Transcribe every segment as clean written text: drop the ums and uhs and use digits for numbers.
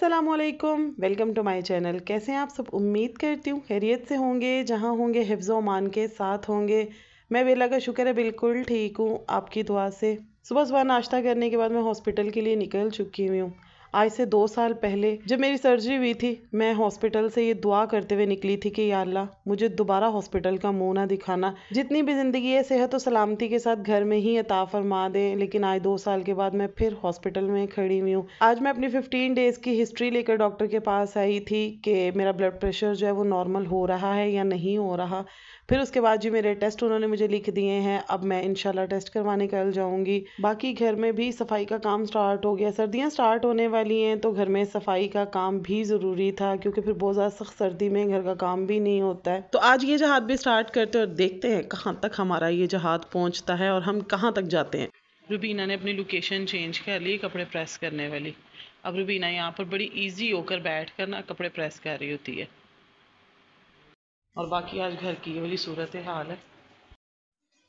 अस्सलामुअलैकुम, welcome to my channel. कैसे हैं आप सब? उम्मीद करती हूँ खैरियत से होंगे। जहाँ होंगे हिफ्ज़ व अमान के साथ होंगे। मैं बेला का शुक्र है बिल्कुल ठीक हूँ आपकी दुआ से। सुबह सुबह नाश्ता करने के बाद मैं हॉस्पिटल के लिए निकल चुकी हुई हूँ। आज से 2 साल पहले जब मेरी सर्जरी हुई थी, मैं हॉस्पिटल से ये दुआ करते हुए निकली थी कि या अल्लाह मुझे दोबारा हॉस्पिटल का मुंह ना दिखाना। जितनी भी ज़िंदगी है सेहत और सलामती के साथ घर में ही अता फरमा दे। लेकिन आज 2 साल के बाद मैं फिर हॉस्पिटल में खड़ी हुई हूँ। आज मैं अपनी 15 डेज़ की हिस्ट्री लेकर डॉक्टर के पास आई थी कि मेरा ब्लड प्रेशर जो है वो नॉर्मल हो रहा है या नहीं हो रहा। फिर उसके बाद जी मेरे टेस्ट उन्होंने मुझे लिख दिए हैं। अब मैं इंशाल्लाह टेस्ट करवाने कल जाऊंगी। बाकी घर में भी सफाई का काम स्टार्ट हो गया। सर्दियां स्टार्ट होने वाली हैं तो घर में सफाई का काम भी ज़रूरी था, क्योंकि फिर बहुत ज़्यादा सख्त सर्दी में घर का काम भी नहीं होता है। तो आज ये जहाद भी स्टार्ट करते हैं और देखते हैं कहाँ तक हमारा ये जहाद पहुँचता है और हम कहाँ तक जाते हैं। रुबीना ने अपनी लोकेशन चेंज कर ली कपड़े प्रेस करने वाली। अब रुबीना यहाँ पर बड़ी ईजी होकर बैठ कर ना कपड़े प्रेस कर रही होती है। और बाकी आज घर की ये वाली सूरत हाल है।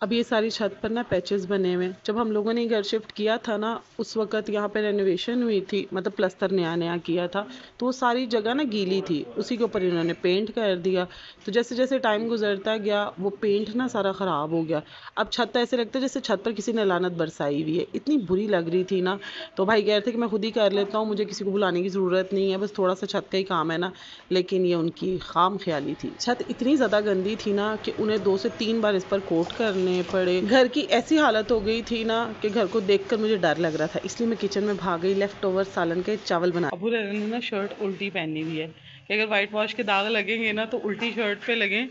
अब ये सारी छत पर ना पैचेस बने हुए हैं। जब हम लोगों ने घर शिफ्ट किया था ना, उस वक्त यहाँ पे रेनोवेशन हुई थी, मतलब प्लस्तर नया नया किया था, तो वो सारी जगह ना गीली थी। उसी के ऊपर इन्होंने पेंट कर दिया। तो जैसे जैसे टाइम गुजरता गया वो पेंट ना सारा ख़राब हो गया। अब छत ऐसे लगता है जैसे छत पर किसी ने लानत बरसाई हुई है, इतनी बुरी लग रही थी ना। तो भाई कह रहे थे कि मैं खुद ही कर लेता हूँ, मुझे किसी को बुलाने की ज़रूरत नहीं है, बस थोड़ा सा छत का ही काम है ना। लेकिन ये उनकी खाम ख्याली थी। छत इतनी ज़्यादा गंदी थी ना कि उन्हें 2 से 3 बार इस पर कोट करने पड़े। घर की ऐसी हालत हो गई थी ना कि घर को देखकर मुझे डर लग रहा था, इसलिए मैं किचन में भाग गई लेफ्ट ओवर सालन के चावल बना। अबू रहमान ने ना शर्ट उल्टी पहनी हुई है कि अगर वाइट वॉश के दाग लगेंगे ना तो उल्टी शर्ट पे लगे।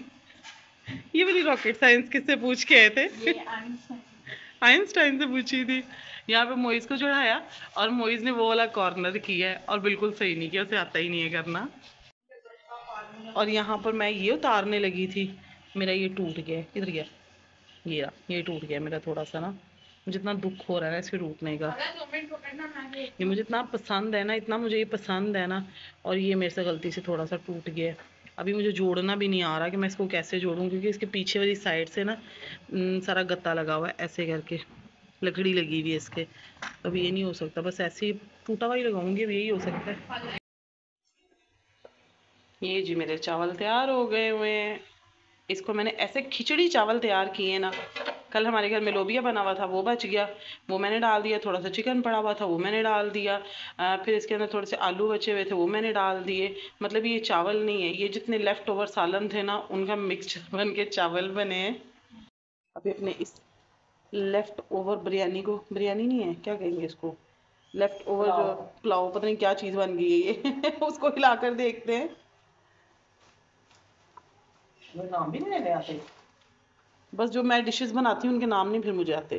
ये वाली रॉकेट साइंस किससे पूछ के आए थे? आइंस्टाइन से पूछी थी। यहाँ पे मोइज को चढ़ाया और मोइज ने वो वाला कॉर्नर किया है और बिल्कुल सही नहीं किया, उसे आता ही नहीं है करना। और यहाँ पर मैं ये उतारने लगी थी, मेरा ये टूट गया। किधर गया? ये टूट गया मेरा थोड़ा सा ना। मुझे इतना दुख हो रहा है ना इसके टूटने का। ये मुझे इतना पसंद है ना, इतना मुझे ये पसंद है ना, और ये मेरे से गलती से थोड़ा सा टूट गया। अभी मुझे जोड़ना भी नहीं आ रहा कि मैं इसको कैसे जोड़ूं, क्योंकि इसके पीछे वाली साइड से ना सारा गत्ता लगा हुआ है ऐसे करके, लकड़ी लगी हुई है इसके। अब ये नहीं हो सकता, बस ऐसे ही टूटा हुआ ही लगाऊंगी, अब यही हो सकता है। ये जी मेरे चावल तैयार हो गए हुए हैं। इसको मैंने ऐसे खिचड़ी चावल तैयार किए ना। कल हमारे घर में लोबिया बना हुआ था, वो बच गया, वो मैंने डाल दिया। थोड़ा सा चिकन पड़ा हुआ था, वो मैंने डाल दिया। फिर इसके अंदर थोड़े से आलू बचे हुए थे, वो मैंने डाल दिए। मतलब ये चावल नहीं है, ये जितने लेफ्ट ओवर सालन थे ना उनका मिक्सचर बन के चावल बने हैं। अभी अपने इस लेफ्ट ओवर बिरयानी को, बिरयानी नहीं है क्या कहेंगे इसको, लेफ्ट ओवर जो पुलाव, पता नहीं क्या चीज़ बन गई है ये उसको हिलाकर देखते हैं। नाम भी नहीं लेने आते, बस जो मैं डिशेस बनाती हूँ उनके नाम नहीं फिर मुझे आते।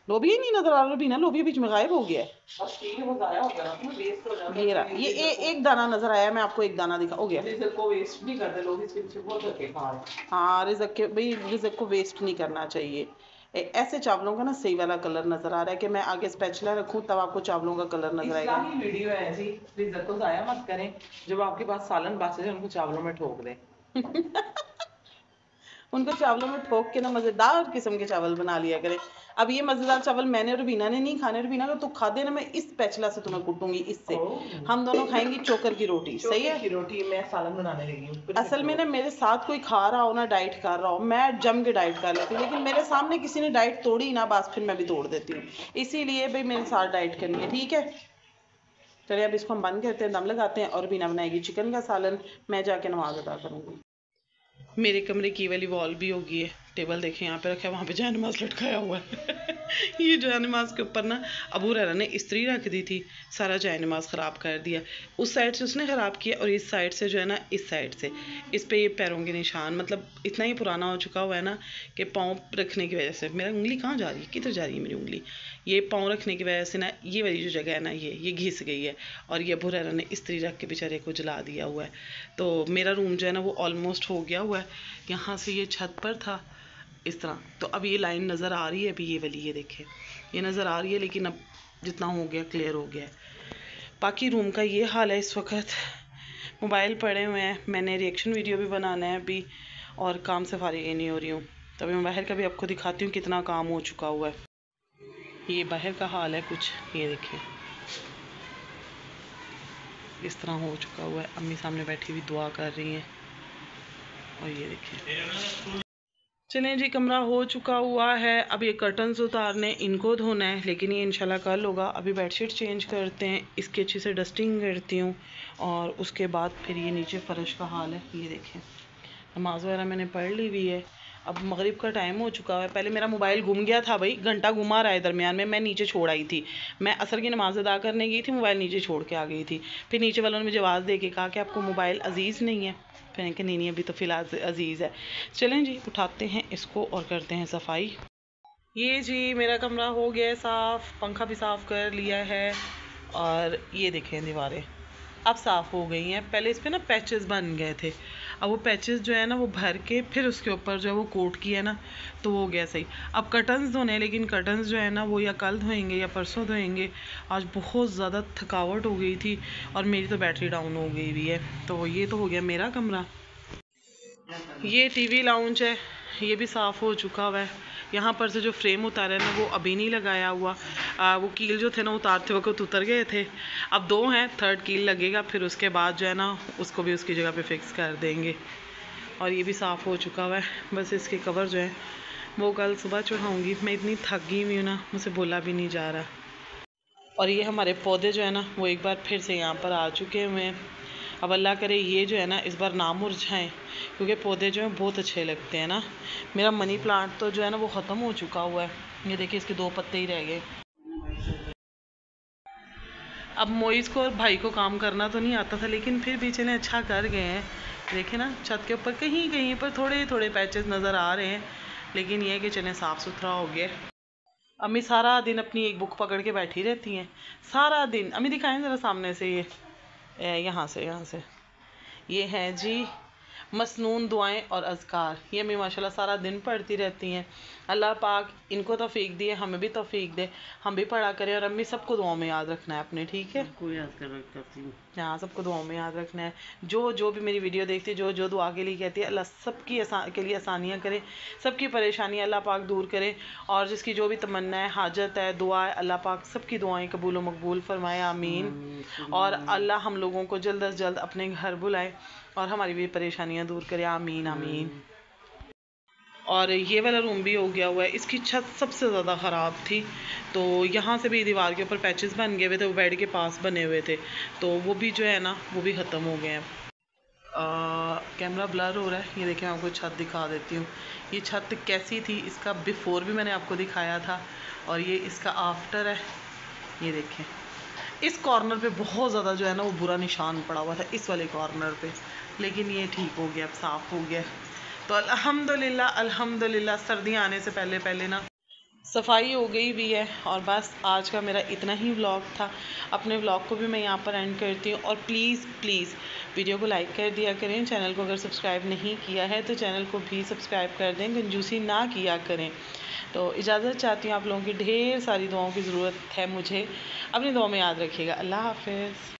लोबिया ही नहीं नजर आ रहा भी ना, लोबिया बीच में गायब हो गया है। बस ठीक है, वो गायब हो गया ना, वेस्ट हो जाता है। ये रहा, ये एक दाना नजर आया, मैं आपको एक दाना दिखा। हो गया। रिज़्क को वेस्ट नहीं करते लोग, इसके पीछे बहुत धक्के खा रहे हैं। हाँ, रिज़्क के भाई, रिज़्क को वेस्ट नहीं करना चाहिए। ऐसे चावलों का ना सही वाला कलर नजर आ रहा है कि मैं आगे स्पैचुला रखूं तब आपको चावलों का कलर नजर आएगा। इस्लामी वीडियो है ऐसी, रिज़्क को जाया मत करें। जब आपके पास सालन बासे उनको चावलों में ठोक दें उनको चावलों में ठोक के ना मज़ेदार किस्म के चावल बना लिया करें। अब ये मज़ेदार चावल मैंने और रुबीना ने नहीं खाने। रुबीना को तो खा देना, मैं इस पैचला से तुम्हें कूटूंगी, इससे हम दोनों खाएंगी चोकर की रोटी। सही है, की रोटी मैं सालन बनाने लगी हूँ। असल में ना मेरे साथ कोई खा रहा हो ना, डाइट कर रहा हो, मैं जम के डाइट कर लेती हूँ। लेकिन मेरे सामने किसी ने डाइट तोड़ी ना, बस फिर मैं भी तोड़ देती हूँ। इसीलिए भाई मेरे साथ डाइट करनी है, ठीक है। चलिए अब इसको हम बंद करते हैं, दम लगाते हैं, और रुबीना बनाएगी चिकन का सालन, मैं जाके नमाज अदा करूँगी। मेरे कमरे की वाली वॉल भी होगी है। टेबल देखें यहाँ पे रखा है, वहाँ पे जयनमाज लटकाया हुआ है ये जयनमाज के ऊपर ना अबू रहरा ने इस्त्री रख दी थी, सारा जयनमाज ख़राब कर दिया। उस साइड से उसने ख़राब किया और इस साइड से जो है ना, इस साइड से इस पे ये पैरों के निशान, मतलब इतना ही पुराना हो चुका हुआ है ना कि पाँव रखने की वजह से, मेरा उंगली कहाँ जा रही है, किधर जा रही है मेरी उंगली, ये पाँव रखने की वजह से ना ये वाली जो जगह है ना ये घिस गई है। और ये अबू रहरा ने इस्त्री रख के बेचारे को जला दिया हुआ है। तो मेरा रूम जो है ना वो ऑलमोस्ट हो गया हुआ है। यहाँ से ये छत पर था इस तरह, तो अब ये लाइन नज़र आ रही है, अभी ये वाली ये देखें ये नज़र आ रही है, लेकिन अब जितना हो गया क्लियर हो गया है। बाकी रूम का ये हाल है इस वक्त। मोबाइल पड़े हुए हैं, मैंने रिएक्शन वीडियो भी बनाना है अभी, और काम से फारिग ही नहीं हो रही हूँ। तो अभी मैं बाहर का भी आपको दिखाती हूँ कितना काम हो चुका हुआ है। ये बाहर का हाल है कुछ, ये देखें इस तरह हो चुका हुआ है। अम्मी सामने बैठी हुई दुआ कर रही हैं। और ये देखिए, चलें जी, कमरा हो चुका हुआ है। अब ये कर्टन्स उतारने, इनको धोना है, लेकिन ये इंशाल्लाह कल होगा। अभी बेडशीट चेंज करते हैं, इसकी अच्छी से डस्टिंग करती हूँ और उसके बाद फिर ये नीचे फ़र्श का हाल है। ये देखें, नमाज वगैरह मैंने पढ़ ली हुई है। अब मगरिब का टाइम हो चुका है। पहले मेरा मोबाइल गुम गया था भाई, घंटा घुमा रहा है दरमियान में, मैं नीचे छोड़ आई थी। मैं असर की नमाज़ अदा करने गई थी, मोबाइल नीचे छोड़ के आ गई थी। फिर नीचे वालों ने मुझे आवाज़ दे के कहा कि आपको मोबाइल अजीज़ नहीं है। फिर कि नहीं अभी तो फ़िलहाल अजीज़ है। चलें जी, उठाते हैं इसको और करते हैं सफाई। ये जी मेरा कमरा हो गया है साफ़, पंखा भी साफ़ कर लिया है। और ये देखें दीवारें अब साफ़ हो गई हैं। पहले इस पर ना पैचेस बन गए थे, अब वो पैचेस जो है ना वो भर के फिर उसके ऊपर जो है वो कोट किया ना, तो वो हो गया सही। अब कर्टन्स धोने, लेकिन कर्टन्स जो है ना वो या कल धोएंगे या परसों धोएंगे। आज बहुत ज़्यादा थकावट हो गई थी और मेरी तो बैटरी डाउन हो गई हुई है। तो ये तो हो गया मेरा कमरा। ये टीवी लाउंज है, ये भी साफ़ हो चुका हुआ है। यहाँ पर से जो फ्रेम उतारा है ना वो अभी नहीं लगाया हुआ। वो कील जो थे ना उतारते वक्त उतर गए थे। अब 2 हैं, थर्ड कील लगेगा, फिर उसके बाद जो है ना उसको भी उसकी जगह पे फिक्स कर देंगे। और ये भी साफ़ हो चुका हुआ है। बस इसके कवर जो है वो कल सुबह चढ़ाऊँगी। मैं इतनी थक गई हुई हूँ ना, मुझसे बोला भी नहीं जा रहा। और ये हमारे पौधे जो है ना वो एक बार फिर से यहाँ पर आ चुके हुए हैं। अब अल्लाह करे ये जो है ना इस बार ना मुरझाएं, क्योंकि पौधे जो हैं बहुत अच्छे लगते हैं ना। मेरा मनी प्लांट तो जो है ना वो ख़त्म हो चुका हुआ है। ये देखिए, इसके 2 पत्ते ही रह गए। अब मोइज़ को और भाई को काम करना तो नहीं आता था, लेकिन फिर भी चलें अच्छा कर गए हैं। देखें ना, छत के ऊपर कहीं कहीं पर थोड़े थोड़े पैचेस नज़र आ रहे हैं, लेकिन ये है कि चलें साफ़ सुथरा हो गया। अम्मी सारा दिन अपनी एक बुक पकड़ के बैठी रहती हैं, सारा दिन। अम्मी दिखाएं ज़रा सामने से, ये यहाँ से ये है जी मसनून दुआएं और अज़कार। ये अम्मी माशाल्लाह सारा दिन पढ़ती रहती हैं। अल्लाह पाक इनको तौफीक दिए, हमें भी तौफीक दे, हम भी पढ़ा करें। और अम्मी सबको दुआओं में याद रखना है अपने, ठीक है? सबको याद करती हूँ। हाँ, सबको दुआओं में याद रखना है। जो भी मेरी वीडियो देखती है, जो दुआ के लिए कहती है, अल्लाह सबकी के लिए आसानियाँ करे, सबकी परेशानियाँ अल्लाह पाक दूर करे। और जिसकी जो भी तमन्ना है, हाजत है, दुआ है, अल्लाह पाक सबकी दुआएं कबूल व मकबूल फरमाए, आमीन। और अल्लाह हम लोगों को जल्द अज जल्द अपने घर बुलाए और हमारी भी परेशानियां दूर करे, आमीन आमीन। और ये वाला रूम भी हो गया हुआ है। इसकी छत सबसे ज़्यादा ख़राब थी, तो यहाँ से भी दीवार के ऊपर पैचेस बन गए हुए थे, वो बेड के पास बने हुए थे, तो वो भी जो है ना वो भी ख़त्म हो गए हैं। कैमरा ब्लर हो रहा है, ये देखें, मैं आपको छत दिखा देती हूँ। ये छत कैसी थी, इसका बिफ़ोर भी मैंने आपको दिखाया था, और ये इसका आफ्टर है। ये देखें, इस कॉर्नर पे बहुत ज़्यादा जो है ना वो बुरा निशान पड़ा हुआ था, इस वाले कॉर्नर पे, लेकिन ये ठीक हो गया, अब साफ़ हो गया। तो अल्हम्दुलिल्लाह अल्हम्दुलिल्लाह, सर्दी आने से पहले पहले ना सफाई हो गई भी है। और बस आज का मेरा इतना ही व्लॉग था। अपने व्लॉग को भी मैं यहाँ पर एंड करती हूँ। और प्लीज़ वीडियो को लाइक कर दिया करें। चैनल को अगर सब्सक्राइब नहीं किया है तो चैनल को भी सब्सक्राइब कर दें, कंजूसी ना किया करें। तो इजाज़त चाहती हूँ, आप लोगों की ढेर सारी दुआओं की ज़रूरत है मुझे। अपनी दुआ में याद रखिएगा। अल्लाह हाफ़िज़।